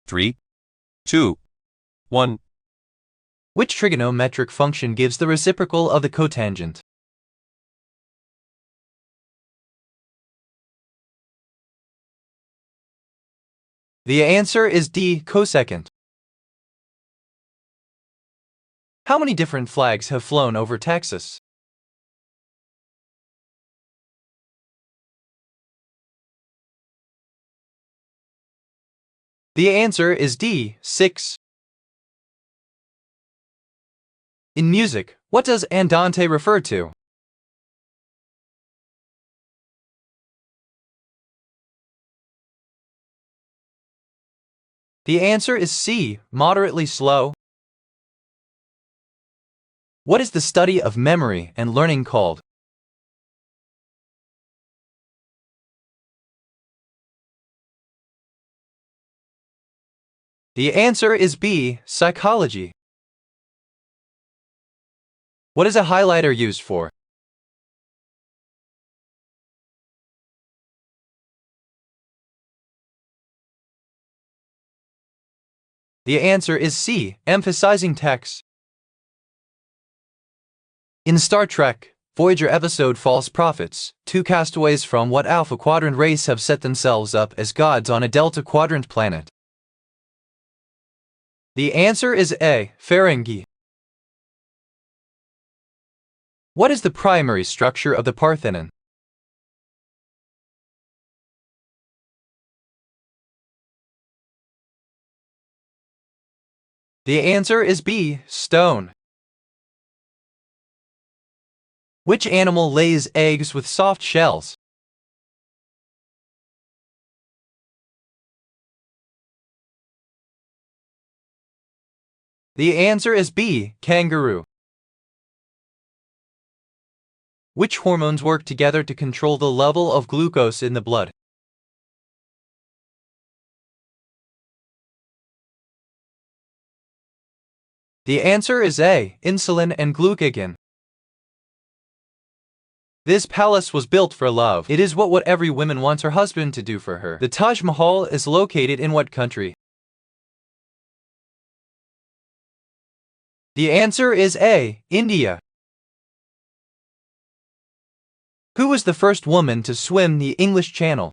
3, 2, 1. Which trigonometric function gives the reciprocal of the cotangent? The answer is D, cosecant. How many different flags have flown over Texas? The answer is D, 6. In music, what does andante refer to? The answer is C, moderately slow. What is the study of memory and learning called? The answer is B, psychology. What is a highlighter used for? The answer is C, emphasizing text. In Star Trek, Voyager episode False Prophets, two castaways from what Alpha Quadrant race have set themselves up as gods on a Delta Quadrant planet? The answer is A, Ferengi. What is the primary structure of the Parthenon? The answer is B, stone. Which animal lays eggs with soft shells? The answer is B, kangaroo. Which hormones work together to control the level of glucose in the blood? The answer is A, insulin and glucagon. This palace was built for love. It is what every woman wants her husband to do for her. The Taj Mahal is located in what country? The answer is A, India. Who was the first woman to swim the English Channel?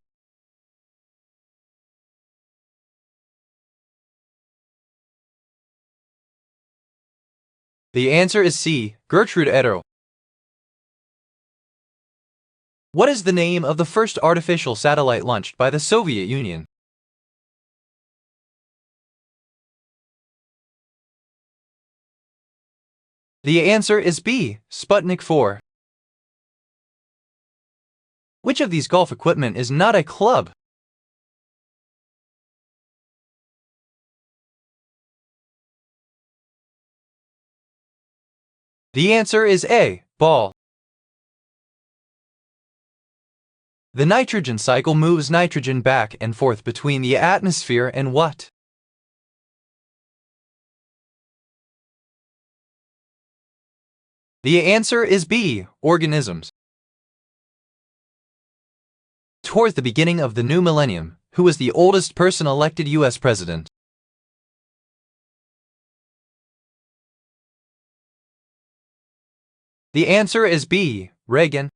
The answer is C, Gertrude Eder. What is the name of the first artificial satellite launched by the Soviet Union? The answer is B, Sputnik 4. Which of these golf equipment is not a club? The answer is A, ball. The nitrogen cycle moves nitrogen back and forth between the atmosphere and what? The answer is B, organisms. Towards the beginning of the new millennium, who was the oldest person elected U.S. president? The answer is B, Reagan.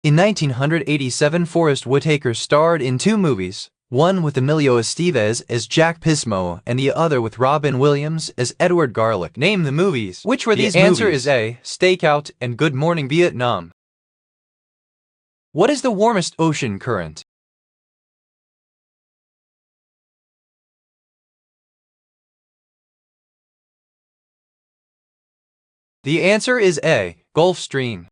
In 1987, Forrest Whitaker starred in two movies, one with Emilio Estevez as Jack Pismo and the other with Robin Williams as Edward Garlick. Name the movies. Which were these movies? The answer is A, Stakeout and Good Morning Vietnam. What is the warmest ocean current? The answer is A, Gulf Stream.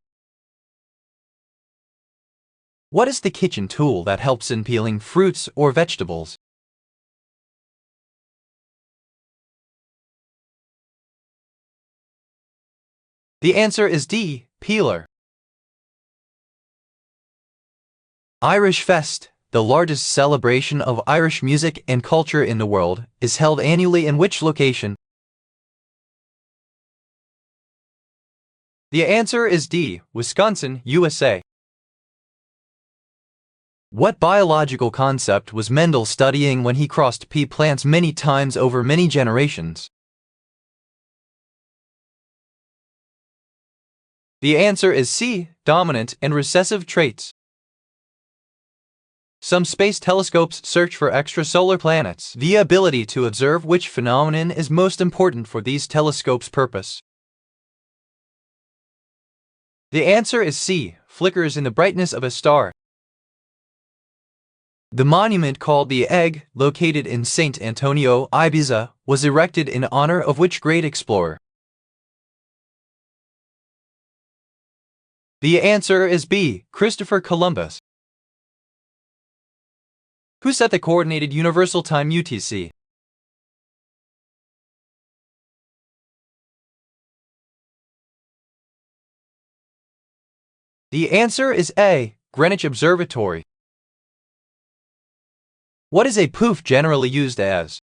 What is the kitchen tool that helps in peeling fruits or vegetables? The answer is D, peeler. Irish Fest, the largest celebration of Irish music and culture in the world, is held annually in which location? The answer is D, Wisconsin, USA. What biological concept was Mendel studying when he crossed pea plants many times over many generations? The answer is C. Dominant and recessive traits. Some space telescopes search for extrasolar planets. The ability to observe which phenomenon is most important for these telescopes' purpose. The answer is C. Flickers in the brightness of a star. The monument called the Egg, located in St. Antonio, Ibiza, was erected in honor of which great explorer? The answer is B. Christopher Columbus. Who set the Coordinated Universal Time (UTC)? The answer is A. Greenwich Observatory. What is a poof generally used as?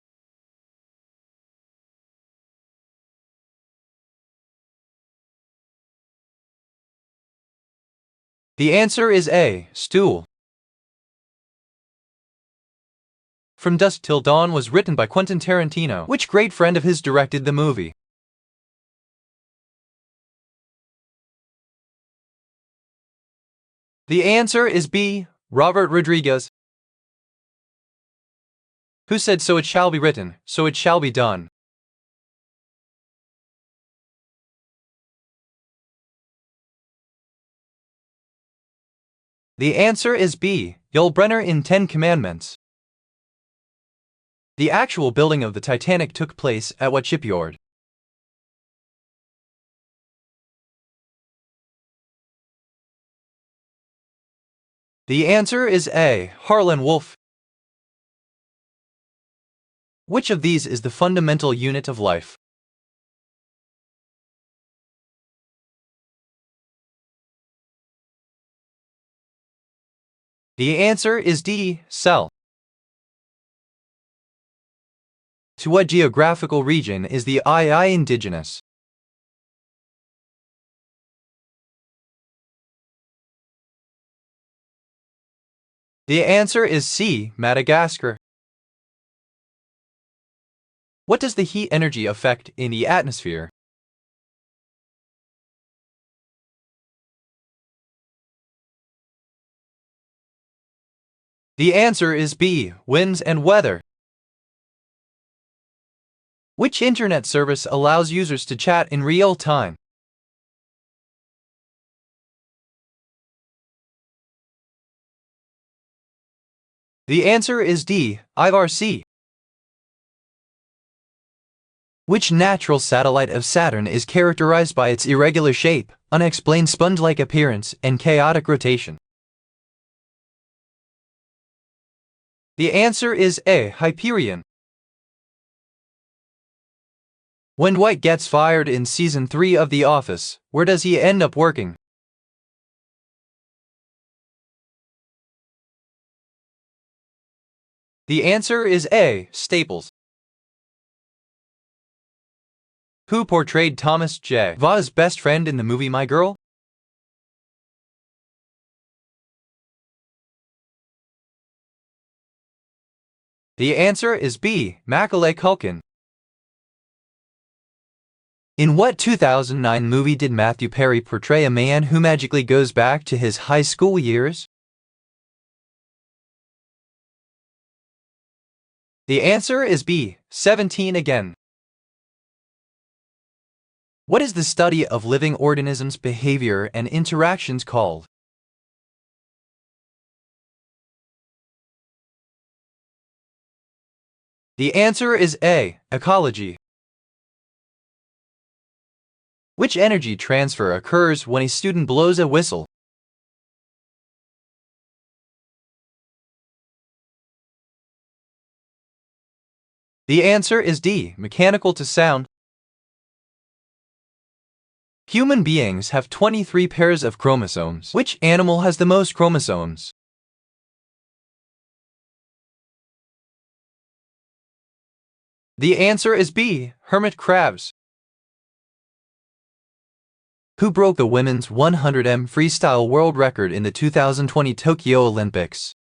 The answer is A. Stool. From Dusk Till Dawn was written by Quentin Tarantino. Which great friend of his directed the movie? The answer is B. Robert Rodriguez. Who said so it shall be written, so it shall be done? The answer is B. Yul Brynner in Ten Commandments. The actual building of the Titanic took place at what shipyard? The answer is A. Harlan Wolff. Which of these is the fundamental unit of life? The answer is D. Cell. To what geographical region is the II indigenous? The answer is C. Madagascar. What does the heat energy affect in the atmosphere? The answer is B. Winds and weather. Which internet service allows users to chat in real time? The answer is D. IRC. Which natural satellite of Saturn is characterized by its irregular shape, unexplained sponge-like appearance, and chaotic rotation? The answer is A. Hyperion. When Dwight gets fired in Season 3 of The Office, where does he end up working? The answer is A. Staples. Who portrayed Thomas J. Vaughan's best friend in the movie My Girl? The answer is B. Macaulay Culkin. In what 2009 movie did Matthew Perry portray a man who magically goes back to his high school years? The answer is B. 17 Again. What is the study of living organisms' behavior and interactions called? The answer is A. Ecology. Which energy transfer occurs when a student blows a whistle? The answer is D. Mechanical to sound. Human beings have 23 pairs of chromosomes. Which animal has the most chromosomes? The answer is B. Hermit crabs. Who broke the women's 100m freestyle world record in the 2020 Tokyo Olympics?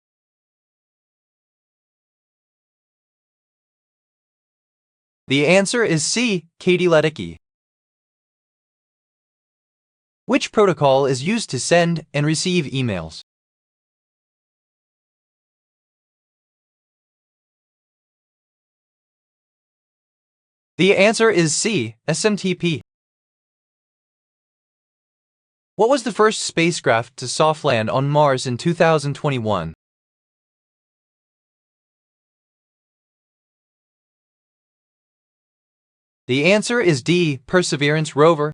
The answer is C. Katie Ledecky. Which protocol is used to send and receive emails? The answer is C. SMTP. What was the first spacecraft to soft land on Mars in 2021? The answer is D. Perseverance rover.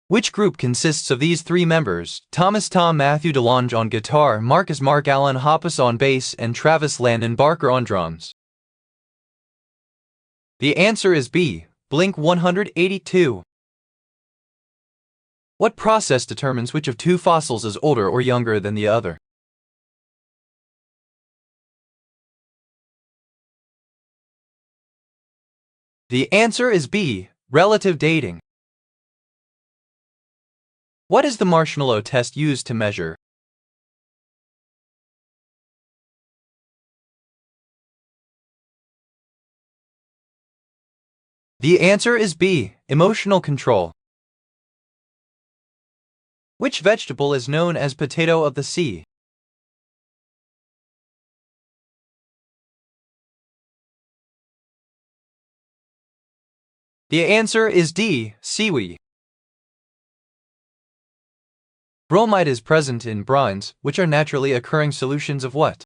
Which group consists of these three members: Thomas Tom Matthew DeLonge on guitar, Marcus Mark Allen Hoppus on bass, and Travis Landon Barker on drums? The answer is B. Blink-182. What process determines which of two fossils is older or younger than the other? The answer is B. Relative dating. What is the marshmallow test used to measure? The answer is B. Emotional control. Which vegetable is known as potato of the sea? The answer is D. Seaweed. Bromide is present in brines, which are naturally occurring solutions of what?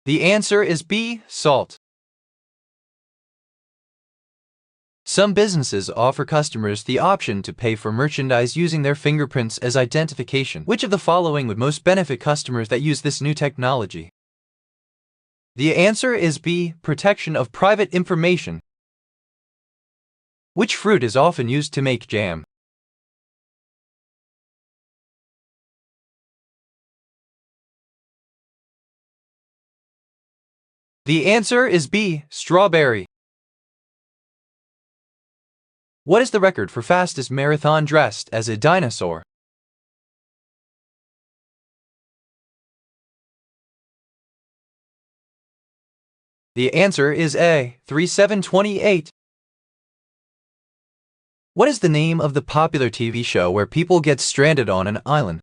The answer is B. Salt. Some businesses offer customers the option to pay for merchandise using their fingerprints as identification. Which of the following would most benefit customers that use this new technology? The answer is B. Protection of private information. Which fruit is often used to make jam? The answer is B. Strawberry. What is the record for fastest marathon dressed as a dinosaur? The answer is A. 3728. What is the name of the popular TV show where people get stranded on an island?